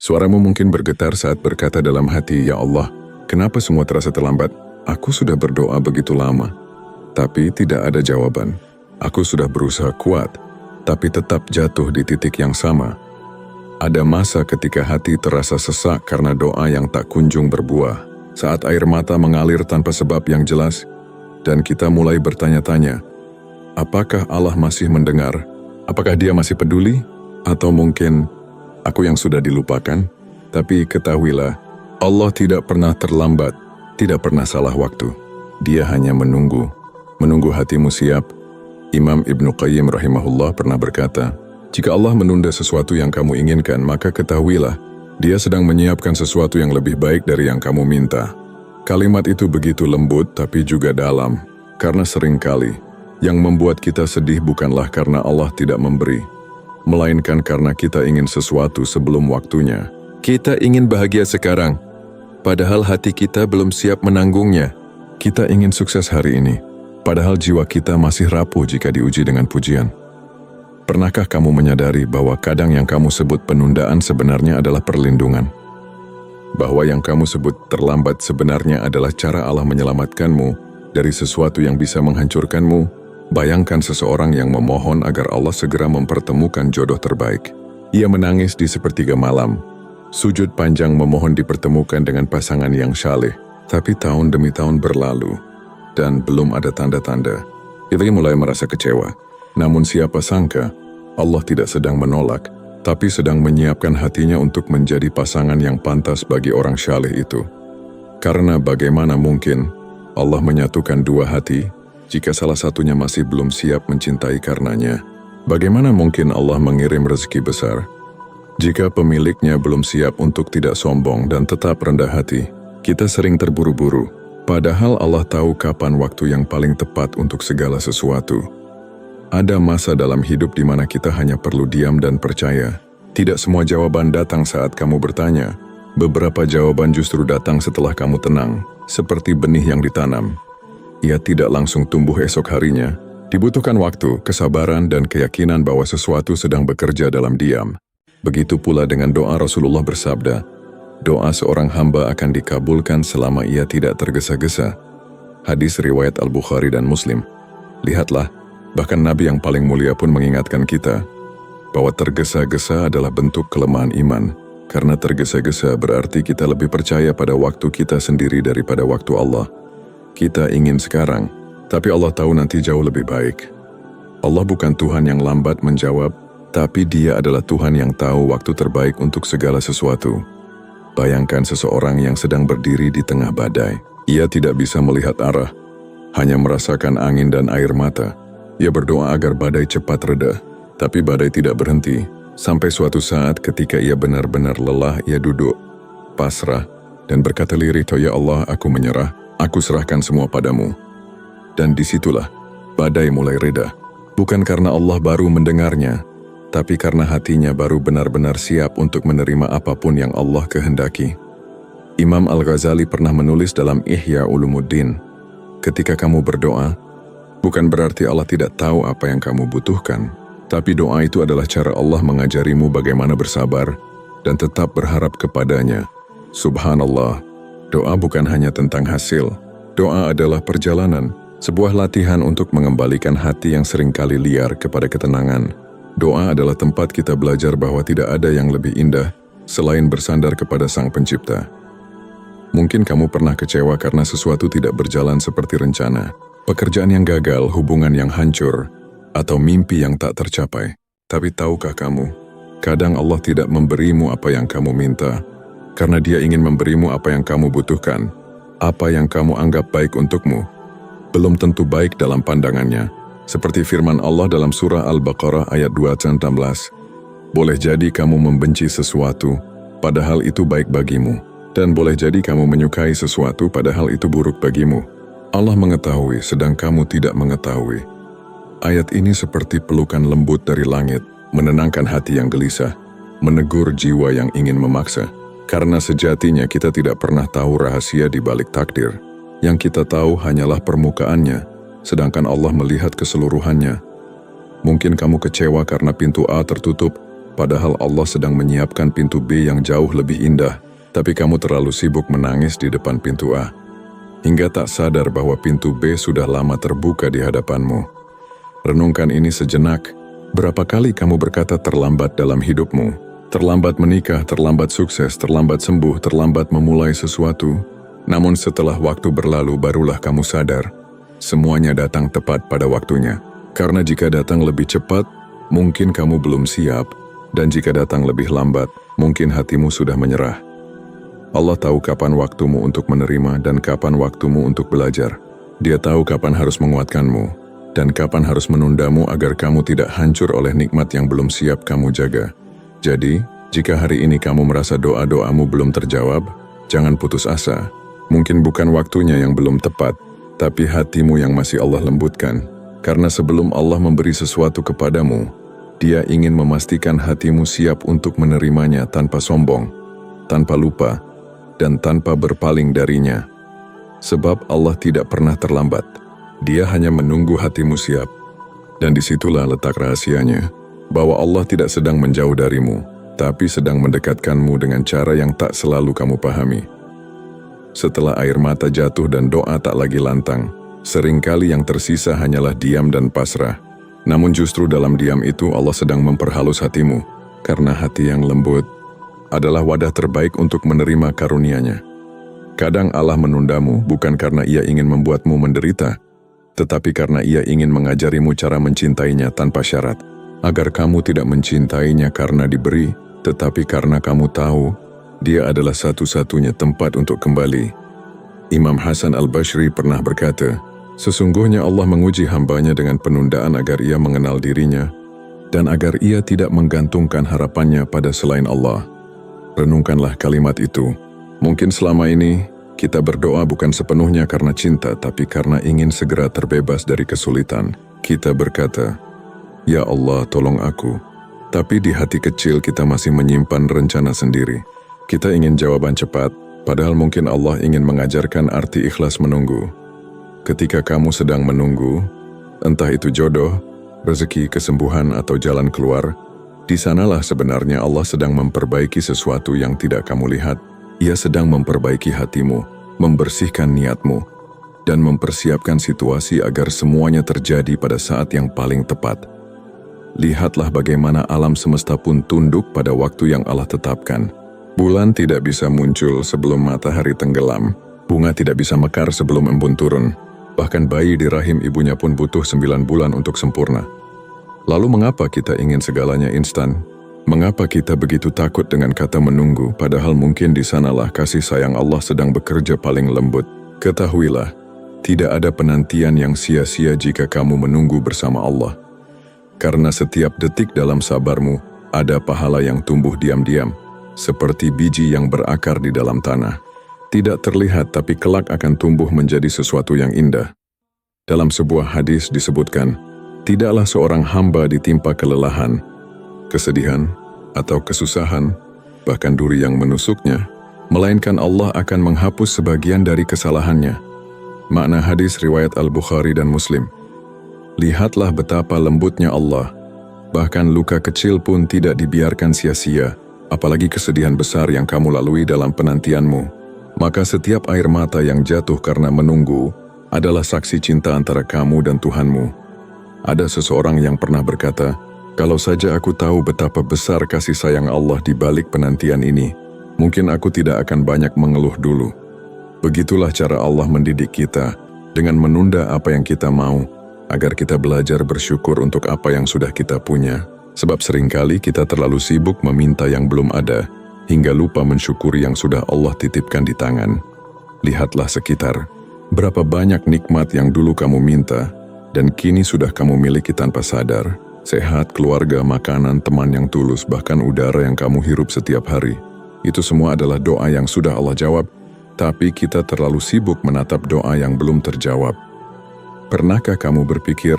Suaramu mungkin bergetar saat berkata dalam hati, "Ya Allah, kenapa semua terasa terlambat? Aku sudah berdoa begitu lama." Tapi tidak ada jawaban. Aku sudah berusaha kuat, tapi tetap jatuh di titik yang sama. Ada masa ketika hati terasa sesak karena doa yang tak kunjung berbuah. Saat air mata mengalir tanpa sebab yang jelas, dan kita mulai bertanya-tanya, apakah Allah masih mendengar? Apakah Dia masih peduli? Atau mungkin aku yang sudah dilupakan? Tapi ketahuilah, Allah tidak pernah terlambat, tidak pernah salah waktu. Dia hanya menunggu hatimu siap. Imam Ibnu Qayyim rahimahullah pernah berkata, jika Allah menunda sesuatu yang kamu inginkan, maka ketahuilah, Dia sedang menyiapkan sesuatu yang lebih baik dari yang kamu minta. Kalimat itu begitu lembut tapi juga dalam, karena seringkali yang membuat kita sedih bukanlah karena Allah tidak memberi, melainkan karena kita ingin sesuatu sebelum waktunya. Kita ingin bahagia sekarang, padahal hati kita belum siap menanggungnya. Kita ingin sukses hari ini, padahal jiwa kita masih rapuh jika diuji dengan pujian. Pernahkah kamu menyadari bahwa kadang yang kamu sebut penundaan sebenarnya adalah perlindungan? Bahwa yang kamu sebut terlambat sebenarnya adalah cara Allah menyelamatkanmu dari sesuatu yang bisa menghancurkanmu? Bayangkan seseorang yang memohon agar Allah segera mempertemukan jodoh terbaik. Ia menangis di sepertiga malam, sujud panjang memohon dipertemukan dengan pasangan yang syaleh. Tapi tahun demi tahun berlalu, dan belum ada tanda-tanda. Ia mulai merasa kecewa. Namun siapa sangka, Allah tidak sedang menolak, tapi sedang menyiapkan hatinya untuk menjadi pasangan yang pantas bagi orang syaleh itu. Karena bagaimana mungkin Allah menyatukan dua hati, jika salah satunya masih belum siap mencintai karenanya? Bagaimana mungkin Allah mengirim rezeki besar, jika pemiliknya belum siap untuk tidak sombong dan tetap rendah hati? Kita sering terburu-buru, padahal Allah tahu kapan waktu yang paling tepat untuk segala sesuatu. Ada masa dalam hidup di mana kita hanya perlu diam dan percaya. Tidak semua jawaban datang saat kamu bertanya. Beberapa jawaban justru datang setelah kamu tenang, seperti benih yang ditanam. Ia tidak langsung tumbuh esok harinya. Dibutuhkan waktu, kesabaran, dan keyakinan bahwa sesuatu sedang bekerja dalam diam. Begitu pula dengan doa. Rasulullah bersabda, doa seorang hamba akan dikabulkan selama ia tidak tergesa-gesa. Hadis riwayat Al-Bukhari dan Muslim. Lihatlah, bahkan Nabi yang paling mulia pun mengingatkan kita bahwa tergesa-gesa adalah bentuk kelemahan iman. Karena tergesa-gesa berarti kita lebih percaya pada waktu kita sendiri daripada waktu Allah. Kita ingin sekarang, tapi Allah tahu nanti jauh lebih baik. Allah bukan Tuhan yang lambat menjawab, tapi Dia adalah Tuhan yang tahu waktu terbaik untuk segala sesuatu. Bayangkan seseorang yang sedang berdiri di tengah badai. Ia tidak bisa melihat arah, hanya merasakan angin dan air mata. Ia berdoa agar badai cepat reda, tapi badai tidak berhenti. Sampai suatu saat ketika ia benar-benar lelah, ia duduk, pasrah, dan berkata lirih, "Ya Allah, aku menyerah, aku serahkan semua padamu." Dan disitulah badai mulai reda. Bukan karena Allah baru mendengarnya, tapi karena hatinya baru benar-benar siap untuk menerima apapun yang Allah kehendaki. Imam Al-Ghazali pernah menulis dalam Ihya Ulumuddin, ketika kamu berdoa, bukan berarti Allah tidak tahu apa yang kamu butuhkan, tapi doa itu adalah cara Allah mengajarimu bagaimana bersabar dan tetap berharap kepadanya. Subhanallah, doa bukan hanya tentang hasil. Doa adalah perjalanan, sebuah latihan untuk mengembalikan hati yang seringkali liar kepada ketenangan. Doa adalah tempat kita belajar bahwa tidak ada yang lebih indah selain bersandar kepada Sang Pencipta. Mungkin kamu pernah kecewa karena sesuatu tidak berjalan seperti rencana. Pekerjaan yang gagal, hubungan yang hancur, atau mimpi yang tak tercapai. Tapi tahukah kamu, kadang Allah tidak memberimu apa yang kamu minta, karena Dia ingin memberimu apa yang kamu butuhkan. Apa yang kamu anggap baik untukmu, belum tentu baik dalam pandangannya. Seperti firman Allah dalam surah Al-Baqarah ayat 216. Boleh jadi kamu membenci sesuatu, padahal itu baik bagimu. Dan boleh jadi kamu menyukai sesuatu, padahal itu buruk bagimu. Allah mengetahui, sedang kamu tidak mengetahui. Ayat ini seperti pelukan lembut dari langit, menenangkan hati yang gelisah, menegur jiwa yang ingin memaksa. Karena sejatinya kita tidak pernah tahu rahasia di balik takdir. Yang kita tahu hanyalah permukaannya, sedangkan Allah melihat keseluruhannya. Mungkin kamu kecewa karena pintu A tertutup, Padahal Allah sedang menyiapkan pintu B yang jauh lebih indah, tapi kamu terlalu sibuk menangis di depan pintu A, hingga tak sadar bahwa pintu B sudah lama terbuka di hadapanmu. Renungkan ini sejenak. Berapa kali kamu berkata terlambat dalam hidupmu? Terlambat menikah, terlambat sukses, terlambat sembuh, terlambat memulai sesuatu. Namun setelah waktu berlalu barulah kamu sadar, semuanya datang tepat pada waktunya. Karena jika datang lebih cepat, mungkin kamu belum siap, dan jika datang lebih lambat, mungkin hatimu sudah menyerah. Allah tahu kapan waktumu untuk menerima dan kapan waktumu untuk belajar. Dia tahu kapan harus menguatkanmu, dan kapan harus menundamu agar kamu tidak hancur oleh nikmat yang belum siap kamu jaga. Jadi, jika hari ini kamu merasa doa-doamu belum terjawab, jangan putus asa. Mungkin bukan waktunya yang belum tepat, tapi hatimu yang masih Allah lembutkan. Karena sebelum Allah memberi sesuatu kepadamu, Dia ingin memastikan hatimu siap untuk menerimanya tanpa sombong, tanpa lupa, dan tanpa berpaling darinya. Sebab Allah tidak pernah terlambat. Dia hanya menunggu hatimu siap. Dan disitulah letak rahasianya, bahwa Allah tidak sedang menjauh darimu, tapi sedang mendekatkanmu dengan cara yang tak selalu kamu pahami. Setelah air mata jatuh dan doa tak lagi lantang, seringkali yang tersisa hanyalah diam dan pasrah. Namun justru dalam diam itu Allah sedang memperhalus hatimu, karena hati yang lembut adalah wadah terbaik untuk menerima karunia-Nya. Kadang Allah menundamu bukan karena Ia ingin membuatmu menderita, tetapi karena Ia ingin mengajarimu cara mencintainya tanpa syarat, agar kamu tidak mencintainya karena diberi, tetapi karena kamu tahu Dia adalah satu-satunya tempat untuk kembali. Imam Hasan al-Basri pernah berkata, sesungguhnya Allah menguji hambanya dengan penundaan agar ia mengenal dirinya, dan agar ia tidak menggantungkan harapannya pada selain Allah. Renungkanlah kalimat itu. Mungkin selama ini, kita berdoa bukan sepenuhnya karena cinta, tapi karena ingin segera terbebas dari kesulitan. Kita berkata, "Ya Allah, tolong aku." Tapi di hati kecil kita masih menyimpan rencana sendiri. Kita ingin jawaban cepat, padahal mungkin Allah ingin mengajarkan arti ikhlas menunggu. Ketika kamu sedang menunggu, entah itu jodoh, rezeki, kesembuhan, atau jalan keluar, di sanalah sebenarnya Allah sedang memperbaiki sesuatu yang tidak kamu lihat. Ia sedang memperbaiki hatimu, membersihkan niatmu, dan mempersiapkan situasi agar semuanya terjadi pada saat yang paling tepat. Lihatlah bagaimana alam semesta pun tunduk pada waktu yang Allah tetapkan. Bulan tidak bisa muncul sebelum matahari tenggelam, bunga tidak bisa mekar sebelum embun turun. Bahkan bayi di rahim ibunya pun butuh 9 bulan untuk sempurna. Lalu mengapa kita ingin segalanya instan? Mengapa kita begitu takut dengan kata menunggu, padahal mungkin di sanalah kasih sayang Allah sedang bekerja paling lembut? Ketahuilah, tidak ada penantian yang sia-sia jika kamu menunggu bersama Allah. Karena setiap detik dalam sabarmu, ada pahala yang tumbuh diam-diam, seperti biji yang berakar di dalam tanah. Tidak terlihat tapi kelak akan tumbuh menjadi sesuatu yang indah. Dalam sebuah hadis disebutkan, tidaklah seorang hamba ditimpa kelelahan, kesedihan, atau kesusahan, bahkan duri yang menusuknya, melainkan Allah akan menghapus sebagian dari kesalahannya. Makna hadis riwayat Al-Bukhari dan Muslim. Lihatlah betapa lembutnya Allah, bahkan luka kecil pun tidak dibiarkan sia-sia, apalagi kesedihan besar yang kamu lalui dalam penantianmu. Maka setiap air mata yang jatuh karena menunggu adalah saksi cinta antara kamu dan Tuhanmu. Ada seseorang yang pernah berkata, kalau saja aku tahu betapa besar kasih sayang Allah di balik penantian ini, mungkin aku tidak akan banyak mengeluh dulu. Begitulah cara Allah mendidik kita, dengan menunda apa yang kita mau, agar kita belajar bersyukur untuk apa yang sudah kita punya. Sebab seringkali kita terlalu sibuk meminta yang belum ada, hingga lupa mensyukuri yang sudah Allah titipkan di tangan. Lihatlah sekitar, berapa banyak nikmat yang dulu kamu minta, dan kini sudah kamu miliki tanpa sadar. Sehat, keluarga, makanan, teman yang tulus, bahkan udara yang kamu hirup setiap hari. Itu semua adalah doa yang sudah Allah jawab, tapi kita terlalu sibuk menatap doa yang belum terjawab. Pernahkah kamu berpikir,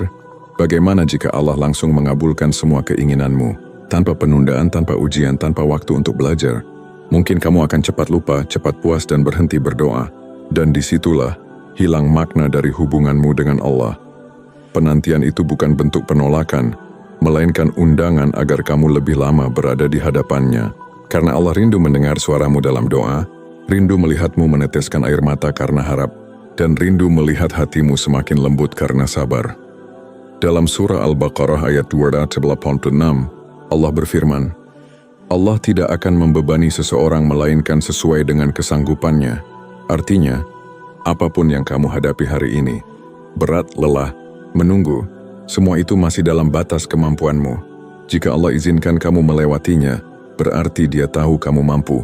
bagaimana jika Allah langsung mengabulkan semua keinginanmu? Tanpa penundaan, tanpa ujian, tanpa waktu untuk belajar. Mungkin kamu akan cepat lupa, cepat puas dan berhenti berdoa. Dan disitulah hilang makna dari hubunganmu dengan Allah. Penantian itu bukan bentuk penolakan, melainkan undangan agar kamu lebih lama berada di hadapannya. Karena Allah rindu mendengar suaramu dalam doa, rindu melihatmu meneteskan air mata karena harap, dan rindu melihat hatimu semakin lembut karena sabar. Dalam surah Al-Baqarah ayat 286, Allah berfirman, Allah tidak akan membebani seseorang melainkan sesuai dengan kesanggupannya. Artinya, apapun yang kamu hadapi hari ini, berat, lelah, menunggu, semua itu masih dalam batas kemampuanmu. Jika Allah izinkan kamu melewatinya, berarti Dia tahu kamu mampu.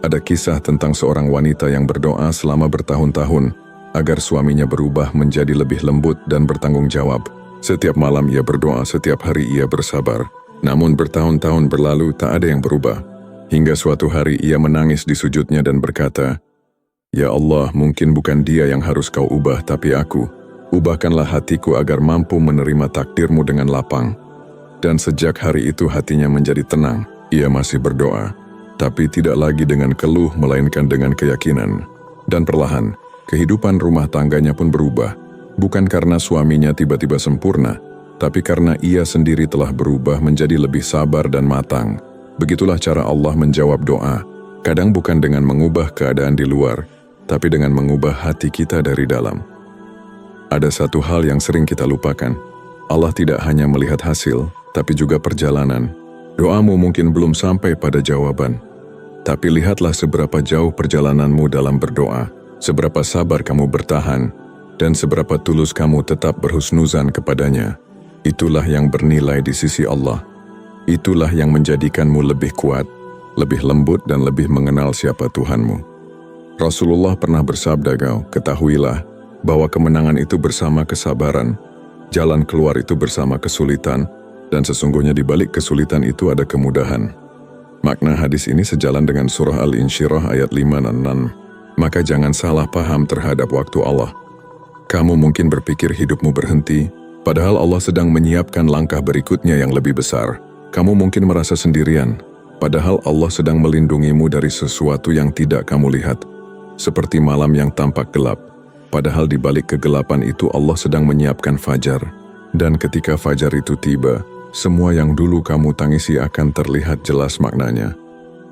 Ada kisah tentang seorang wanita yang berdoa selama bertahun-tahun agar suaminya berubah menjadi lebih lembut dan bertanggung jawab. Setiap malam ia berdoa, setiap hari ia bersabar. Namun bertahun-tahun berlalu tak ada yang berubah. Hingga suatu hari ia menangis di sujudnya dan berkata, Ya Allah, mungkin bukan dia yang harus kau ubah, tapi aku. Ubahkanlah hatiku agar mampu menerima takdirmu dengan lapang. Dan sejak hari itu hatinya menjadi tenang. Ia masih berdoa, tapi tidak lagi dengan keluh melainkan dengan keyakinan. Dan perlahan, kehidupan rumah tangganya pun berubah. Bukan karena suaminya tiba-tiba sempurna, tapi karena ia sendiri telah berubah menjadi lebih sabar dan matang. Begitulah cara Allah menjawab doa. Kadang bukan dengan mengubah keadaan di luar, tapi dengan mengubah hati kita dari dalam. Ada satu hal yang sering kita lupakan. Allah tidak hanya melihat hasil, tapi juga perjalanan. Doamu mungkin belum sampai pada jawaban, tapi lihatlah seberapa jauh perjalananmu dalam berdoa, seberapa sabar kamu bertahan, dan seberapa tulus kamu tetap berhusnuzan kepadanya. Itulah yang bernilai di sisi Allah. Itulah yang menjadikanmu lebih kuat, lebih lembut dan lebih mengenal siapa Tuhanmu. Rasulullah pernah bersabda, ketahuilah bahwa kemenangan itu bersama kesabaran, jalan keluar itu bersama kesulitan, dan sesungguhnya di balik kesulitan itu ada kemudahan. Makna hadis ini sejalan dengan surah Al-Insyirah ayat 5 dan 6. Maka jangan salah paham terhadap waktu Allah. Kamu mungkin berpikir hidupmu berhenti, padahal Allah sedang menyiapkan langkah berikutnya yang lebih besar. Kamu mungkin merasa sendirian, padahal Allah sedang melindungimu dari sesuatu yang tidak kamu lihat. Seperti malam yang tampak gelap, padahal di balik kegelapan itu Allah sedang menyiapkan fajar. Dan ketika fajar itu tiba, semua yang dulu kamu tangisi akan terlihat jelas maknanya.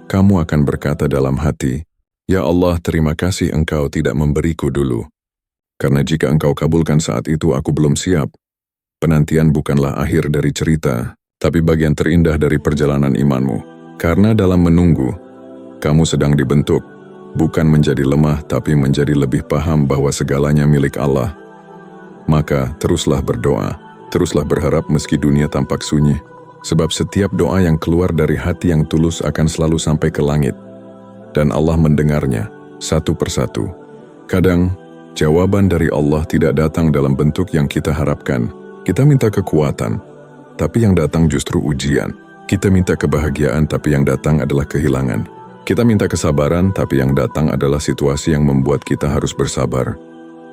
Kamu akan berkata dalam hati, Ya Allah, terima kasih Engkau tidak memberiku dulu. Karena jika Engkau kabulkan saat itu aku belum siap. Penantian bukanlah akhir dari cerita, tapi bagian terindah dari perjalanan imanmu. Karena dalam menunggu, kamu sedang dibentuk, bukan menjadi lemah tapi menjadi lebih paham bahwa segalanya milik Allah. Maka teruslah berdoa, teruslah berharap meski dunia tampak sunyi. Sebab setiap doa yang keluar dari hati yang tulus akan selalu sampai ke langit. Dan Allah mendengarnya, satu persatu. Kadang, jawaban dari Allah tidak datang dalam bentuk yang kita harapkan. Kita minta kekuatan, tapi yang datang justru ujian. Kita minta kebahagiaan, tapi yang datang adalah kehilangan. Kita minta kesabaran, tapi yang datang adalah situasi yang membuat kita harus bersabar.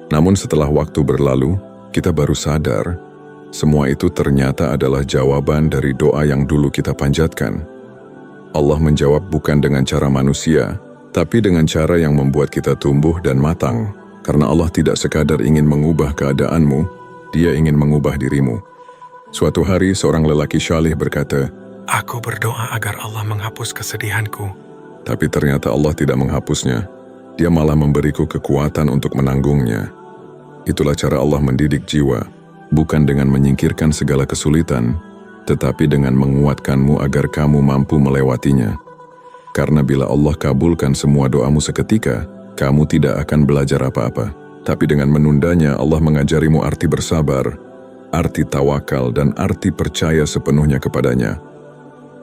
Namun setelah waktu berlalu, kita baru sadar, semua itu ternyata adalah jawaban dari doa yang dulu kita panjatkan. Allah menjawab bukan dengan cara manusia, tapi dengan cara yang membuat kita tumbuh dan matang. Karena Allah tidak sekadar ingin mengubah keadaanmu, Dia ingin mengubah dirimu. Suatu hari seorang lelaki syalih berkata, Aku berdoa agar Allah menghapus kesedihanku. Tapi ternyata Allah tidak menghapusnya. Dia malah memberiku kekuatan untuk menanggungnya. Itulah cara Allah mendidik jiwa, bukan dengan menyingkirkan segala kesulitan, tetapi dengan menguatkanmu agar kamu mampu melewatinya. Karena bila Allah kabulkan semua doamu seketika, kamu tidak akan belajar apa-apa. Tapi dengan menundanya, Allah mengajarimu arti bersabar, arti tawakal, dan arti percaya sepenuhnya kepadanya.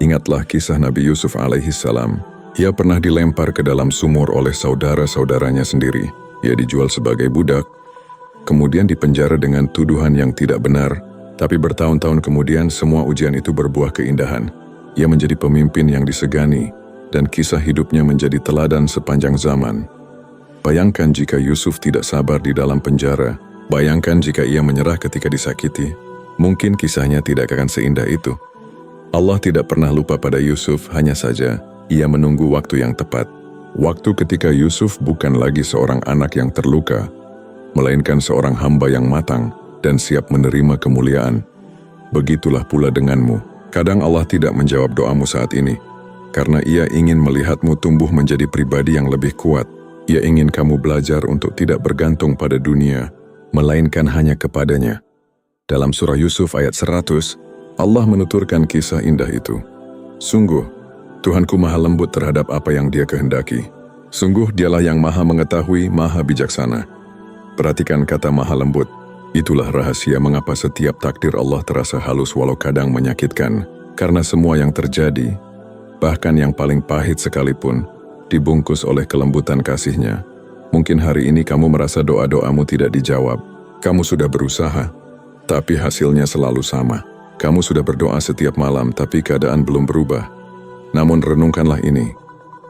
Ingatlah kisah Nabi Yusuf alaihissalam. Ia pernah dilempar ke dalam sumur oleh saudara-saudaranya sendiri. Ia dijual sebagai budak, kemudian dipenjara dengan tuduhan yang tidak benar. Tapi bertahun-tahun kemudian, semua ujian itu berbuah keindahan. Ia menjadi pemimpin yang disegani, dan kisah hidupnya menjadi teladan sepanjang zaman. Bayangkan jika Yusuf tidak sabar di dalam penjara. Bayangkan jika ia menyerah ketika disakiti. Mungkin kisahnya tidak akan seindah itu. Allah tidak pernah lupa pada Yusuf, hanya saja ia menunggu waktu yang tepat. Waktu ketika Yusuf bukan lagi seorang anak yang terluka, melainkan seorang hamba yang matang dan siap menerima kemuliaan. Begitulah pula denganmu. Kadang Allah tidak menjawab doamu saat ini, karena Ia ingin melihatmu tumbuh menjadi pribadi yang lebih kuat. Ia ingin kamu belajar untuk tidak bergantung pada dunia, melainkan hanya kepadanya. Dalam surah Yusuf ayat 100, Allah menuturkan kisah indah itu. Sungguh, Tuhanku maha lembut terhadap apa yang Dia kehendaki. Sungguh Dialah yang maha mengetahui, maha bijaksana. Perhatikan kata maha lembut. Itulah rahasia mengapa setiap takdir Allah terasa halus walau kadang menyakitkan. Karena semua yang terjadi, bahkan yang paling pahit sekalipun, dibungkus oleh kelembutan kasih-Nya. Mungkin hari ini kamu merasa doa-doamu tidak dijawab. Kamu sudah berusaha, tapi hasilnya selalu sama. Kamu sudah berdoa setiap malam, tapi keadaan belum berubah. Namun renungkanlah ini,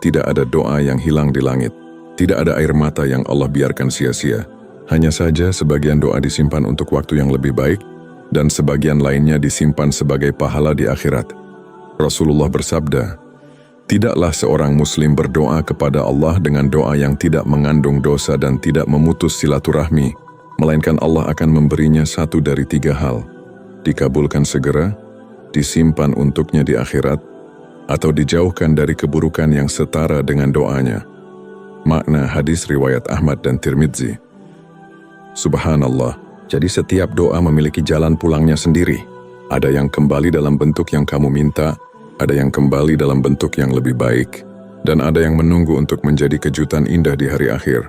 tidak ada doa yang hilang di langit. Tidak ada air mata yang Allah biarkan sia-sia. Hanya saja sebagian doa disimpan untuk waktu yang lebih baik, dan sebagian lainnya disimpan sebagai pahala di akhirat. Rasulullah bersabda, "Tidaklah seorang muslim berdoa kepada Allah dengan doa yang tidak mengandung dosa dan tidak memutus silaturahmi, melainkan Allah akan memberinya satu dari 3 hal. Dikabulkan segera, disimpan untuknya di akhirat, atau dijauhkan dari keburukan yang setara dengan doanya." Makna hadis riwayat Ahmad dan Tirmidzi. Subhanallah, jadi setiap doa memiliki jalan pulangnya sendiri. Ada yang kembali dalam bentuk yang kamu minta, ada yang kembali dalam bentuk yang lebih baik, dan ada yang menunggu untuk menjadi kejutan indah di hari akhir.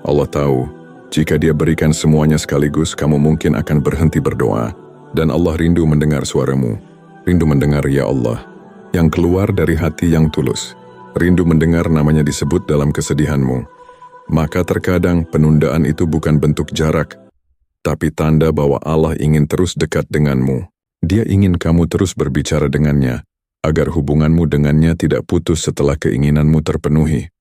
Allah tahu, jika Dia berikan semuanya sekaligus, kamu mungkin akan berhenti berdoa. Dan Allah rindu mendengar suaramu, rindu mendengar ya Allah, yang keluar dari hati yang tulus, rindu mendengar namanya disebut dalam kesedihanmu. Maka terkadang penundaan itu bukan bentuk jarak, tapi tanda bahwa Allah ingin terus dekat denganmu. Dia ingin kamu terus berbicara dengannya, agar hubunganmu dengannya tidak putus setelah keinginanmu terpenuhi.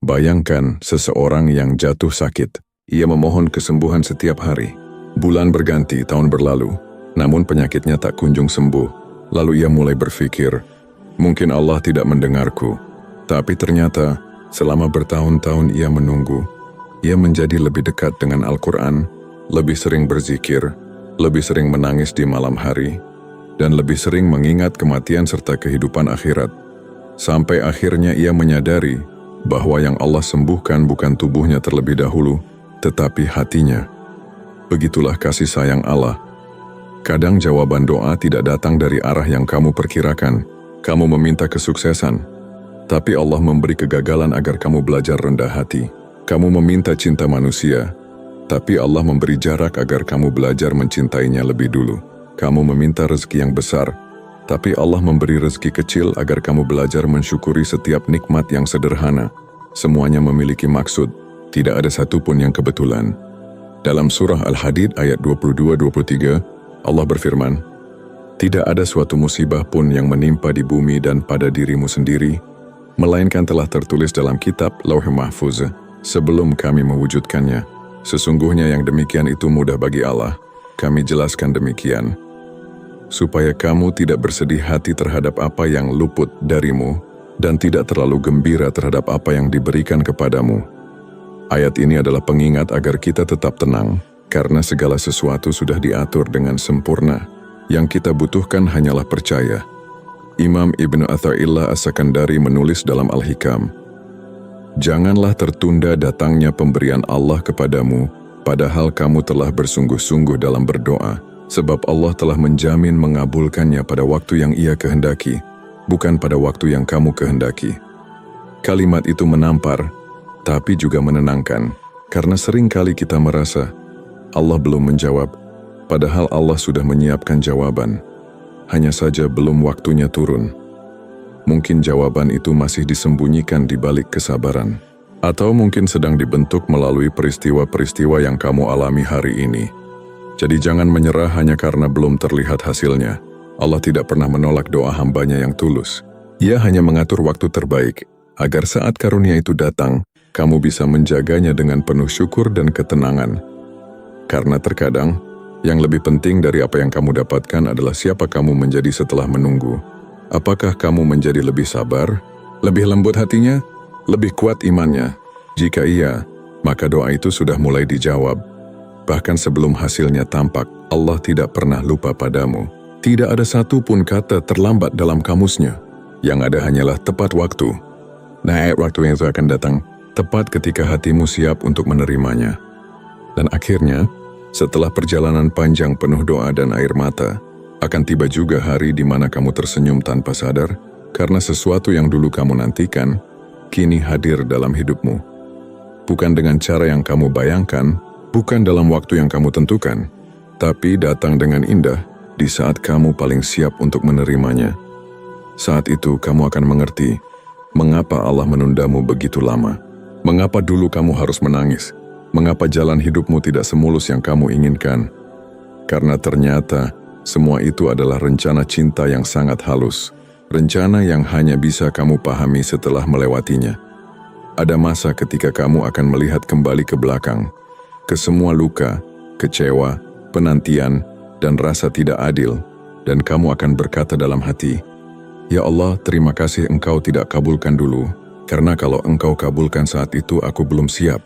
Bayangkan seseorang yang jatuh sakit, ia memohon kesembuhan setiap hari. Bulan berganti, tahun berlalu, namun penyakitnya tak kunjung sembuh. Lalu ia mulai berpikir, mungkin Allah tidak mendengarku. Tapi ternyata, selama bertahun-tahun ia menunggu, ia menjadi lebih dekat dengan Al-Quran, lebih sering berzikir, lebih sering menangis di malam hari, dan lebih sering mengingat kematian serta kehidupan akhirat. Sampai akhirnya ia menyadari bahwa yang Allah sembuhkan bukan tubuhnya terlebih dahulu, tetapi hatinya. Begitulah kasih sayang Allah. Kadang jawaban doa tidak datang dari arah yang kamu perkirakan. Kamu meminta kesuksesan, tapi Allah memberi kegagalan agar kamu belajar rendah hati. Kamu meminta cinta manusia, tapi Allah memberi jarak agar kamu belajar mencintainya lebih dulu. Kamu meminta rezeki yang besar, tapi Allah memberi rezeki kecil agar kamu belajar mensyukuri setiap nikmat yang sederhana. Semuanya memiliki maksud, tidak ada satupun yang kebetulan. Dalam surah Al-Hadid ayat 22-23, Allah berfirman, "Tidak ada suatu musibah pun yang menimpa di bumi dan pada dirimu sendiri, melainkan telah tertulis dalam kitab Lauh Mahfuz sebelum kami mewujudkannya. Sesungguhnya yang demikian itu mudah bagi Allah. Kami jelaskan demikian, supaya kamu tidak bersedih hati terhadap apa yang luput darimu, dan tidak terlalu gembira terhadap apa yang diberikan kepadamu." Ayat ini adalah pengingat agar kita tetap tenang, karena segala sesuatu sudah diatur dengan sempurna. Yang kita butuhkan hanyalah percaya. Imam Ibnu Athaillah As-Sakandari menulis dalam Al-Hikam, "Janganlah tertunda datangnya pemberian Allah kepadamu, padahal kamu telah bersungguh-sungguh dalam berdoa, sebab Allah telah menjamin mengabulkannya pada waktu yang Ia kehendaki, bukan pada waktu yang kamu kehendaki." Kalimat itu menampar, tapi juga menenangkan, karena seringkali kita merasa Allah belum menjawab, padahal Allah sudah menyiapkan jawaban. Hanya saja belum waktunya turun. Mungkin jawaban itu masih disembunyikan di balik kesabaran, atau mungkin sedang dibentuk melalui peristiwa-peristiwa yang kamu alami hari ini. Jadi jangan menyerah hanya karena belum terlihat hasilnya. Allah tidak pernah menolak doa hambanya yang tulus. Ia hanya mengatur waktu terbaik, agar saat karunia itu datang, kamu bisa menjaganya dengan penuh syukur dan ketenangan. Karena terkadang, yang lebih penting dari apa yang kamu dapatkan adalah siapa kamu menjadi setelah menunggu. Apakah kamu menjadi lebih sabar, lebih lembut hatinya, lebih kuat imannya? Jika iya, maka doa itu sudah mulai dijawab. Bahkan sebelum hasilnya tampak, Allah tidak pernah lupa padamu. Tidak ada satu pun kata terlambat dalam kamusnya. Yang ada hanyalah tepat waktu. Nah, waktu yang itu akan datang tepat ketika hatimu siap untuk menerimanya. Dan akhirnya, setelah perjalanan panjang penuh doa dan air mata, akan tiba juga hari di mana kamu tersenyum tanpa sadar, karena sesuatu yang dulu kamu nantikan, kini hadir dalam hidupmu. Bukan dengan cara yang kamu bayangkan, bukan dalam waktu yang kamu tentukan, tapi datang dengan indah di saat kamu paling siap untuk menerimanya. Saat itu kamu akan mengerti, mengapa Allah menundamu begitu lama, mengapa dulu kamu harus menangis, mengapa jalan hidupmu tidak semulus yang kamu inginkan. Karena ternyata, semua itu adalah rencana cinta yang sangat halus, rencana yang hanya bisa kamu pahami setelah melewatinya. Ada masa ketika kamu akan melihat kembali ke belakang, ke semua luka, kecewa, penantian, dan rasa tidak adil, dan kamu akan berkata dalam hati, "Ya Allah, terima kasih Engkau tidak kabulkan dulu, karena kalau Engkau kabulkan saat itu aku belum siap."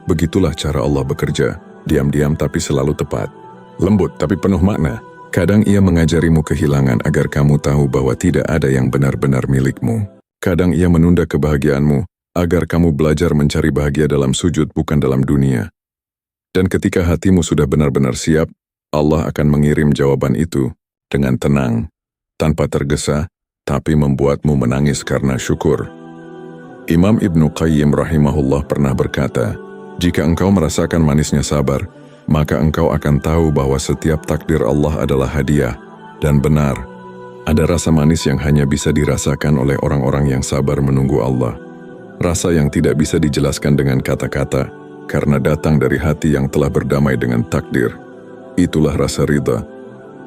Begitulah cara Allah bekerja, diam-diam tapi selalu tepat, lembut tapi penuh makna. Kadang Ia mengajarimu kehilangan agar kamu tahu bahwa tidak ada yang benar-benar milikmu. Kadang Ia menunda kebahagiaanmu agar kamu belajar mencari bahagia dalam sujud bukan dalam dunia. Dan ketika hatimu sudah benar-benar siap, Allah akan mengirim jawaban itu dengan tenang, tanpa tergesa, tapi membuatmu menangis karena syukur. Imam Ibnu Qayyim rahimahullah pernah berkata, "Jika engkau merasakan manisnya sabar, maka engkau akan tahu bahwa setiap takdir Allah adalah hadiah, dan benar, ada rasa manis yang hanya bisa dirasakan oleh orang-orang yang sabar menunggu Allah. Rasa yang tidak bisa dijelaskan dengan kata-kata, karena datang dari hati yang telah berdamai dengan takdir. Itulah rasa ridha,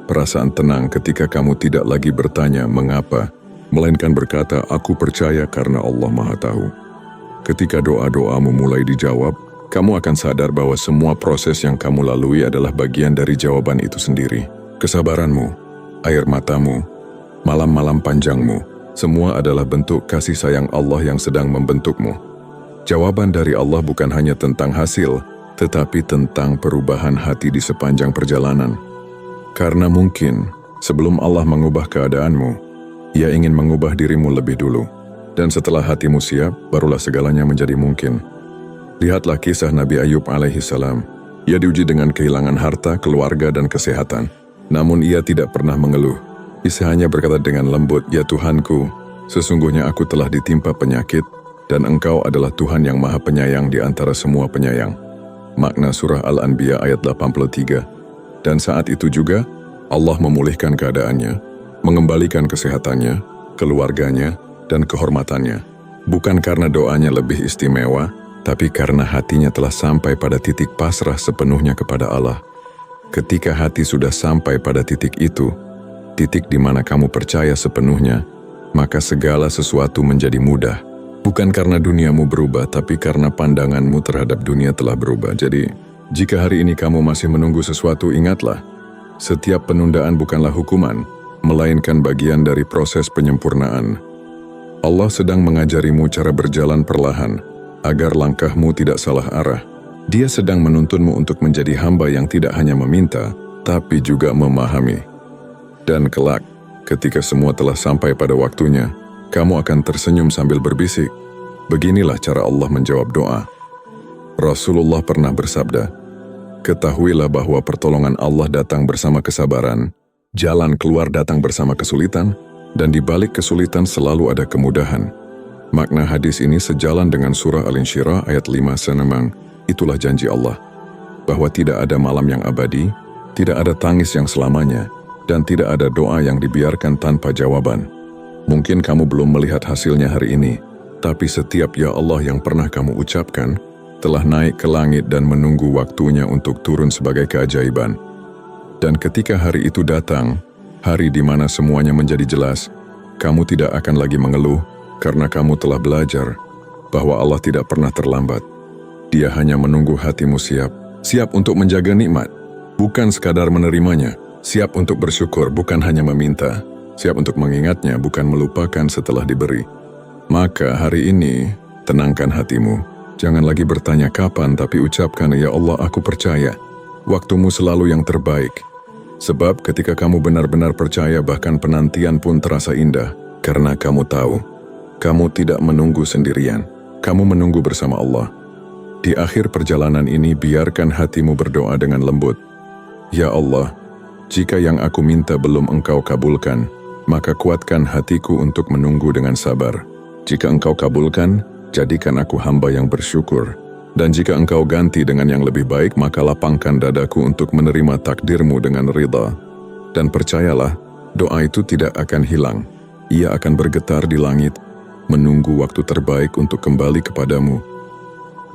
perasaan tenang ketika kamu tidak lagi bertanya mengapa, melainkan berkata, aku percaya karena Allah Maha Tahu. Ketika doa-doamu mulai dijawab, kamu akan sadar bahwa semua proses yang kamu lalui adalah bagian dari jawaban itu sendiri. Kesabaranmu, air matamu, malam-malam panjangmu, semua adalah bentuk kasih sayang Allah yang sedang membentukmu. Jawaban dari Allah bukan hanya tentang hasil, tetapi tentang perubahan hati di sepanjang perjalanan. Karena mungkin, sebelum Allah mengubah keadaanmu, Ia ingin mengubah dirimu lebih dulu. Dan setelah hatimu siap, barulah segalanya menjadi mungkin. Lihatlah kisah Nabi Ayub alaihi salam. Ia diuji dengan kehilangan harta, keluarga, dan kesehatan. Namun ia tidak pernah mengeluh. Ia hanya berkata dengan lembut, "Ya Tuhanku, sesungguhnya aku telah ditimpa penyakit, dan Engkau adalah Tuhan yang Maha Penyayang di antara semua penyayang." Makna surah Al-Anbiya ayat 83. Dan saat itu juga, Allah memulihkan keadaannya, mengembalikan kesehatannya, keluarganya, dan kehormatannya. Bukan karena doanya lebih istimewa, tapi karena hatinya telah sampai pada titik pasrah sepenuhnya kepada Allah. Ketika hati sudah sampai pada titik itu, titik di mana kamu percaya sepenuhnya, maka segala sesuatu menjadi mudah. Bukan karena duniamu berubah, tapi karena pandanganmu terhadap dunia telah berubah. Jadi, jika hari ini kamu masih menunggu sesuatu, ingatlah, setiap penundaan bukanlah hukuman, melainkan bagian dari proses penyempurnaan. Allah sedang mengajarimu cara berjalan perlahan, agar langkahmu tidak salah arah. Dia sedang menuntunmu untuk menjadi hamba yang tidak hanya meminta, tapi juga memahami. Dan kelak, ketika semua telah sampai pada waktunya, kamu akan tersenyum sambil berbisik, "Beginilah cara Allah menjawab doa." Rasulullah pernah bersabda, "Ketahuilah bahwa pertolongan Allah datang bersama kesabaran, jalan keluar datang bersama kesulitan, dan di balik kesulitan selalu ada kemudahan." Makna hadis ini sejalan dengan surah Al-Insyirah ayat 5 senemang. Itulah janji Allah, bahwa tidak ada malam yang abadi, tidak ada tangis yang selamanya, dan tidak ada doa yang dibiarkan tanpa jawaban. Mungkin kamu belum melihat hasilnya hari ini, tapi setiap ya Allah yang pernah kamu ucapkan, telah naik ke langit dan menunggu waktunya untuk turun sebagai keajaiban. Dan ketika hari itu datang, hari di mana semuanya menjadi jelas, kamu tidak akan lagi mengeluh, karena kamu telah belajar bahwa Allah tidak pernah terlambat. Dia hanya menunggu hatimu siap, siap untuk menjaga nikmat, bukan sekadar menerimanya, siap untuk bersyukur, bukan hanya meminta, siap untuk mengingatnya, bukan melupakan setelah diberi. Maka hari ini, tenangkan hatimu. Jangan lagi bertanya kapan, tapi ucapkan, "Ya Allah, aku percaya. Waktumu selalu yang terbaik." Sebab ketika kamu benar-benar percaya, bahkan penantian pun terasa indah, karena kamu tahu, kamu tidak menunggu sendirian, kamu menunggu bersama Allah. Di akhir perjalanan ini, biarkan hatimu berdoa dengan lembut. Ya Allah, jika yang aku minta belum Engkau kabulkan, maka kuatkan hatiku untuk menunggu dengan sabar. Jika Engkau kabulkan, jadikan aku hamba yang bersyukur. Dan jika Engkau ganti dengan yang lebih baik, maka lapangkan dadaku untuk menerima takdir-Mu dengan ridha. Dan percayalah, doa itu tidak akan hilang. Ia akan bergetar di langit, menunggu waktu terbaik untuk kembali kepadamu.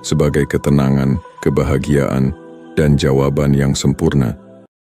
Sebagai ketenangan, kebahagiaan, dan jawaban yang sempurna.